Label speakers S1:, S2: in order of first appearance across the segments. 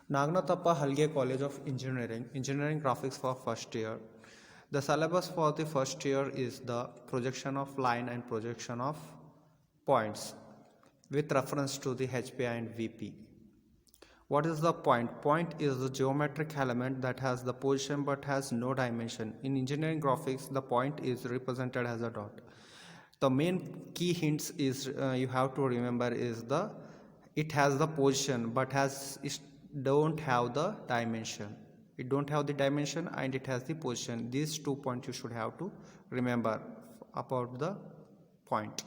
S1: Nagnatappa Halge College of Engineering Graphics for first year. The syllabus for the first year is the projection of line and projection of points with reference to the HPI and VP. What is the point? Point is the geometric element that has the position but has no dimension. In engineering graphics, the point is represented as a dot. The main key hints is you have to remember is it has the position but don't have the dimension. It don't have the dimension and it has the position. These 2 points you should have to remember about the point.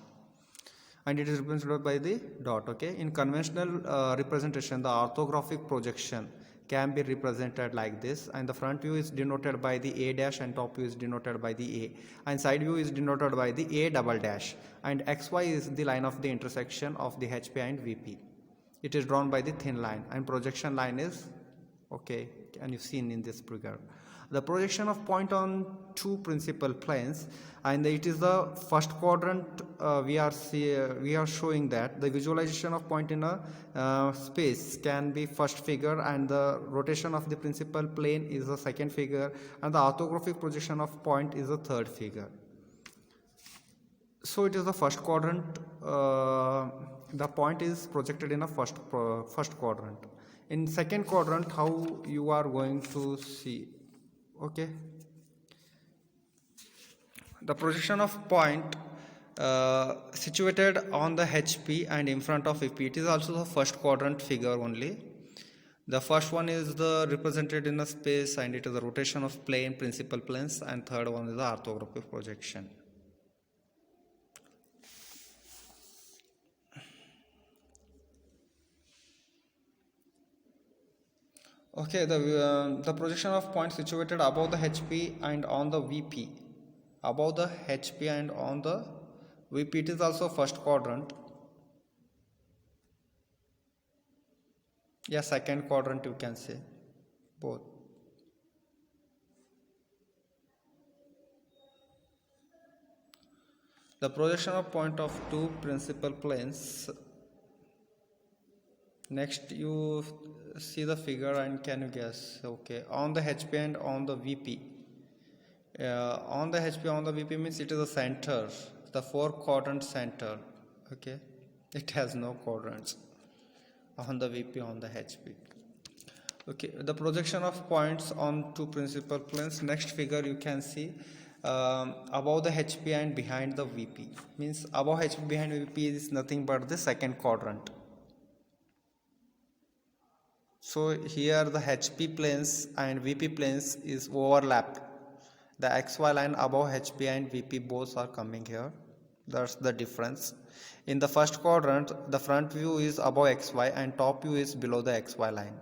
S1: And it is represented by the dot. Okay, in conventional representation, the orthographic projection can be represented like this, and the front view is denoted by the A dash and top view is denoted by the A, and side view is denoted by the A double dash, and XY is the line of the intersection of the HPI and VP. It is drawn by the thin line, and projection line is okay, and you've seen in this figure. The projection of point on two principal planes, and it is the first quadrant. We are showing that the visualization of point in a space can be first figure, and the rotation of the principal plane is the second figure, and the orthographic projection of point is the third figure. So it is the first quadrant. The point is projected in a first quadrant. In second quadrant, how you are going to see? Okay, the projection of point situated on the HP and in front of VP. It is also the first quadrant figure only. The first one is the represented in a space, and it is the rotation of plane, principal planes, and third one is the orthographic projection. Okay, the projection of point situated above the HP and on the VP. Above the HP and on the VP, it is also first quadrant. Yeah, second quadrant you can say, both. The projection of point of two principal planes. Next you see the figure and can you guess? Okay, on the HP and on the VP. On the HP, on the VP means it is the center, the 4 quadrant center. Okay, it has no quadrants on the VP, on the HP. Okay, the projection of points on two principal planes. Next figure you can see above the HP and behind the VP. Means above HP, behind VP is nothing but the second quadrant. So here the HP planes and VP planes is overlapped. The XY line above HP and VP both are coming here. That's the difference. In the first quadrant, the front view is above XY and top view is below the XY line.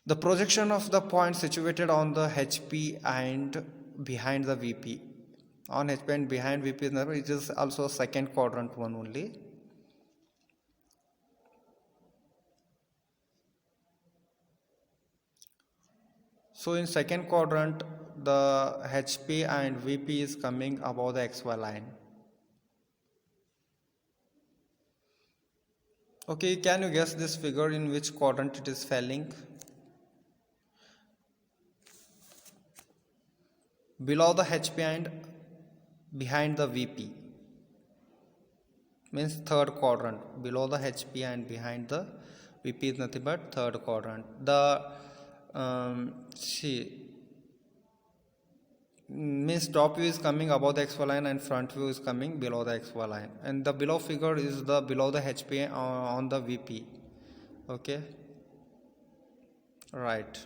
S1: The projection of the point situated on the HP and behind the VP. On HP and behind VP, it is also second quadrant one only. So in second quadrant, the HP and VP is coming above the XY line. Okay, can you guess this figure in which quadrant it is falling? Below the HP and behind the VP. Means third quadrant. Below the HP and behind the VP is nothing but third quadrant. The means top view is coming above the XY line and front view is coming below the XY line, and the below figure is the below the HP on the VP. Okay, right.